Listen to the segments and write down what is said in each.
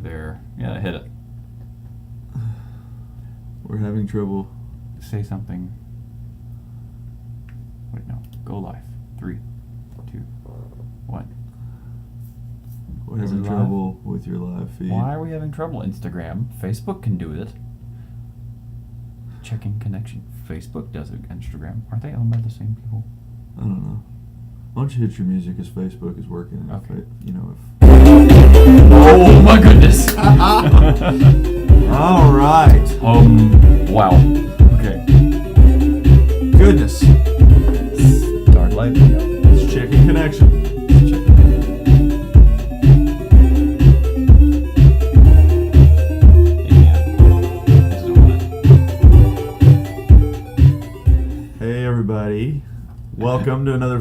there. Yeah, hit it. We're having trouble. Say something. Wait, no. Go live. 3, 2, 1. We're having trouble with your live feed. Why are we having trouble? Instagram. Facebook can do it. Checking connection. Facebook does it. Instagram. Aren't they owned by the same people? I don't know. Why don't you hit your music as Facebook is working? And Okay. if Oh my goodness! All right. Wow. Okay. Goodness. Start live video. It's checking connection. Hey everybody. Welcome to another,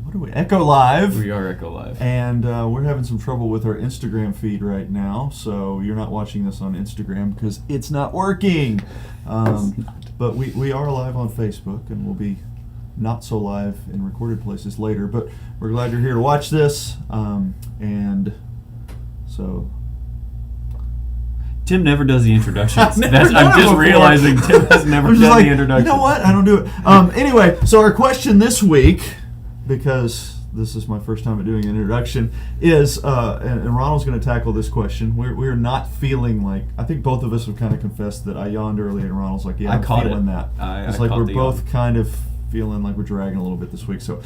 what are we, Echo Live. We are Echo Live. And we're having some trouble with our Instagram feed right now, so you're not watching this on Instagram because it's not working. But we are live on Facebook, and we'll be not so live in recorded places later, but we're glad you're here to watch this. And so... Tim never does the introductions. I'm just realizing Tim has never done the introduction. You know what? I don't do it. Anyway, so our question this week, because this is my first time at doing an introduction, is, and Ronald's going to tackle this question. We're not feeling like, I think both of us have kind of confessed that I yawned earlier, and Ronald's like, yeah, I'm feeling that. It's like we're both kind of feeling like we're dragging a little bit this week. So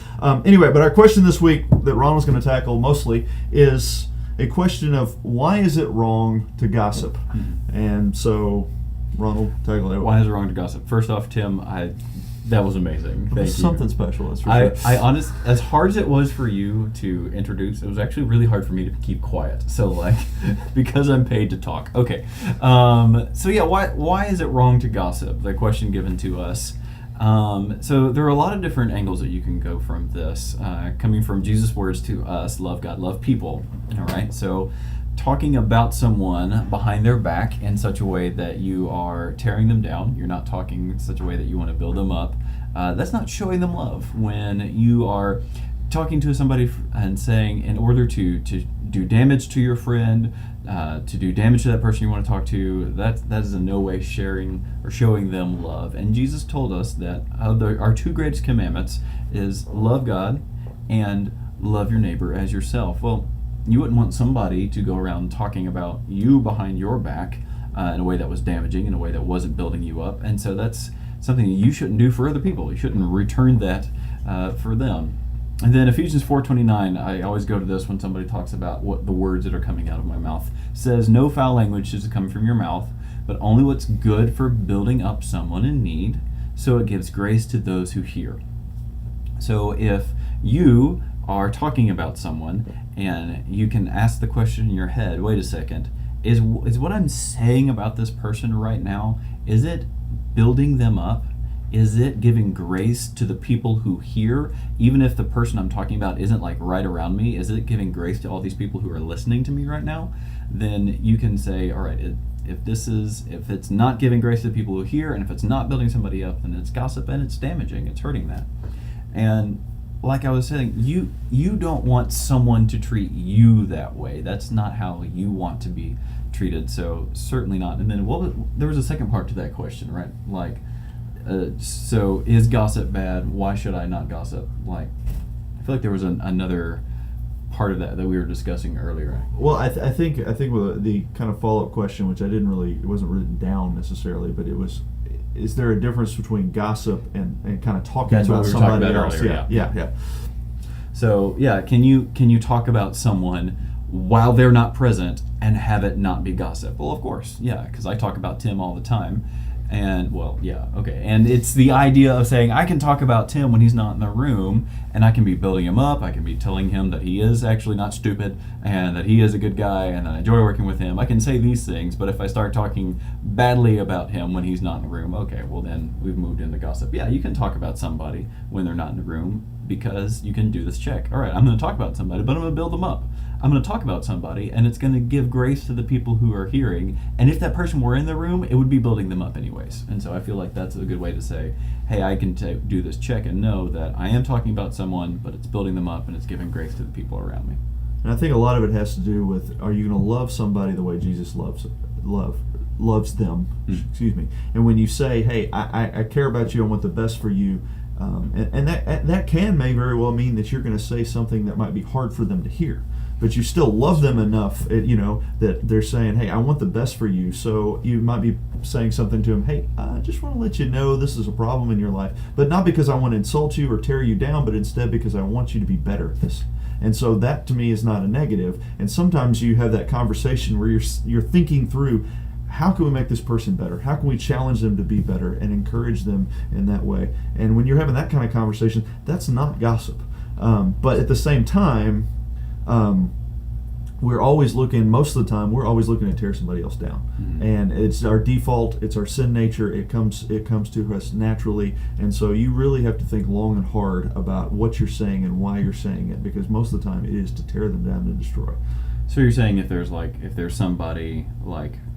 anyway, but our question this week that Ronald's going to tackle mostly is a question of why is it wrong to gossip? Mm-hmm. And so, Ronald, tackle it. Why is it wrong to gossip? First off, Tim, that was amazing. Thank you. Something special, that's for sure. I honest, as hard as it was for you to introduce, it was actually really hard for me to keep quiet. So because I'm paid to talk. Okay. So yeah, why is it wrong to gossip? The question given to us. So there are a lot of different angles that you can go from this, coming from Jesus' words to us: love God, love people. All right. So talking about someone behind their back in such a way that you are tearing them down, you're not talking in such a way that you want to build them up. That's not showing them love. When you are talking to somebody and saying, in order to do damage to your friend, to do damage to that person you want to talk to, that is in no way sharing or showing them love. And Jesus told us that our two greatest commandments is love God and love your neighbor as yourself. Well, you wouldn't want somebody to go around talking about you behind your back in a way that was damaging, in a way that wasn't building you up. And so that's something you shouldn't do for other people. You shouldn't return that for them. And then Ephesians 4:29, I always go to this when somebody talks about what the words that are coming out of my mouth, says, no foul language is to come from your mouth, but only what's good for building up someone in need, so it gives grace to those who hear. So if you are talking about someone and you can ask the question in your head, wait a second, is what I'm saying about this person right now, is it building them up? Is it giving grace to the people who hear, even if the person I'm talking about isn't like right around me? Is it giving grace to all these people who are listening to me right now? Then you can say, all right, if it's not giving grace to the people who hear, and if it's not building somebody up, then it's gossip and it's damaging, it's hurting that. And like I was saying, you don't want someone to treat you that way. That's not how you want to be treated, so certainly not. And then there was a second part to that question, right? Like, so is gossip bad? Why should I not gossip? Like, I feel like there was another part of that we were discussing earlier. Well, I think with the kind of follow-up question, which it wasn't written down necessarily, but it was, is there a difference between gossip and kind of talking about somebody else? Yeah. So yeah, can you talk about someone while they're not present and have it not be gossip? Well, of course, yeah, because I talk about Tim all the time. And well, yeah, okay. And it's the idea of saying I can talk about Tim when he's not in the room, and I can be building him up. I can be telling him that he is actually not stupid and that he is a good guy and that I enjoy working with him. I can say these things, but if I start talking badly about him when he's not in the room, okay, well then we've moved into gossip. Yeah, you can talk about somebody when they're not in the room because you can do this check. All right, I'm going to talk about somebody, but I'm going to build them up. I'm going to talk about somebody, and it's going to give grace to the people who are hearing. And if that person were in the room, it would be building them up anyways. And so I feel like that's a good way to say, hey, I can do this check and know that I am talking about someone, but it's building them up and it's giving grace to the people around me. And I think a lot of it has to do with, are you going to love somebody the way Jesus loves them? Excuse me. And when you say, hey, I care about you, I want the best for you, and that may very well mean that you're going to say something that might be hard for them to hear. But you still love them enough, that they're saying, hey, I want the best for you. So you might be saying something to them, hey, I just want to let you know this is a problem in your life. But not because I want to insult you or tear you down, but instead because I want you to be better at this. And so that to me is not a negative. And sometimes you have that conversation where you're thinking through, how can we make this person better? How can we challenge them to be better and encourage them in that way? And when you're having that kind of conversation, that's not gossip. But at the same time, we're always looking, most of the time, we're always looking to tear somebody else down. Mm-hmm. And it's our default, it's our sin nature, it comes to us naturally. And so you really have to think long and hard about what you're saying and why you're saying it, because most of the time it is to tear them down and destroy. So you're saying if there's somebody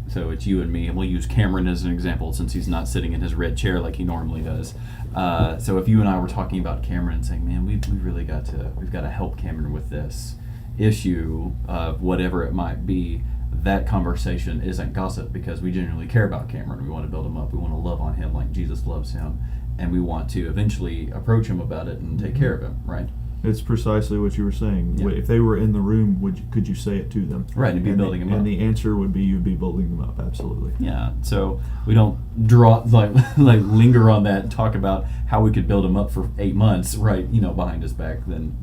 so it's you and me, and we'll use Cameron as an example since he's not sitting in his red chair like he normally does. So if you and I were talking about Cameron and saying, man, we've got to help Cameron with this issue of whatever it might be, that conversation isn't gossip because we genuinely care about Cameron. We want to build him up. We want to love on him like Jesus loves him, and we want to eventually approach him about it and take care of him, right? It's precisely what you were saying. Yeah. If they were in the room, could you say it to them? Right, and be building them up. And the answer would be you'd be building them up, absolutely. Yeah, so we don't linger on that and talk about how we could build them up for 8 months, right? Behind his back. Then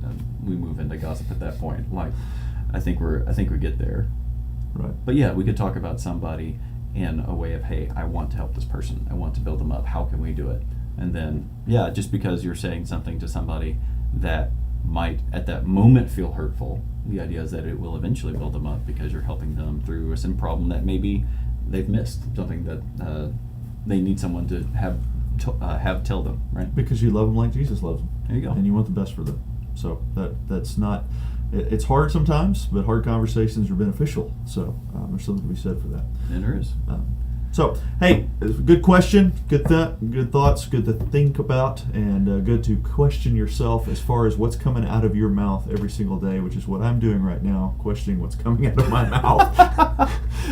we move into gossip at that point. I think we get there. Right. But yeah, we could talk about somebody in a way of, hey, I want to help this person. I want to build them up. How can we do it? And then, yeah, just because you're saying something to somebody that might at that moment feel hurtful, the idea is that it will eventually build them up because you're helping them through some problem that maybe they've missed, something that they need someone to have tell them, right? Because you love them like Jesus loves them. There you go. And you want the best for them. So that's not, it's hard sometimes, but hard conversations are beneficial. So there's something to be said for that. And there is. So, hey, good question, good thoughts, good to think about, and good to question yourself as far as what's coming out of your mouth every single day, which is what I'm doing right now, questioning what's coming out of my mouth.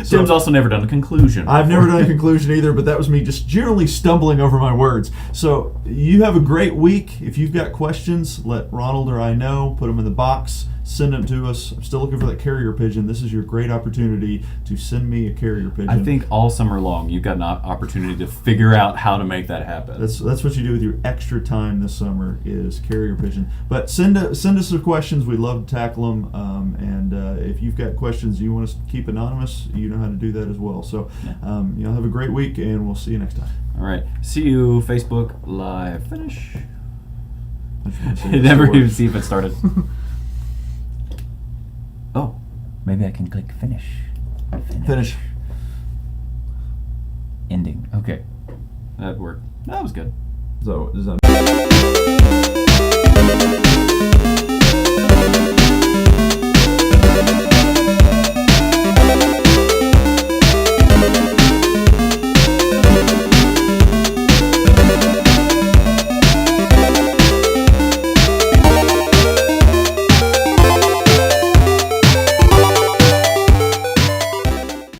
Tim's also never done a conclusion. I've never done a conclusion either, but that was me just generally stumbling over my words. So, you have a great week. If you've got questions, let Ronald or I know, put them in the box. Send them to us. I'm still looking for that carrier pigeon. This is your great opportunity to send me a carrier pigeon. I think all summer long you've got an opportunity to figure out how to make that happen. That's what you do with your extra time this summer is carrier pigeon. But send us some questions. We love to tackle them. And if you've got questions you want us to keep anonymous, you know how to do that as well. So have a great week, and we'll see you next time. All right. See you, Facebook Live. Finish. Never even see if it started. Oh, maybe I can click finish. Finish. Ending. Okay. That worked. That was good. So, is that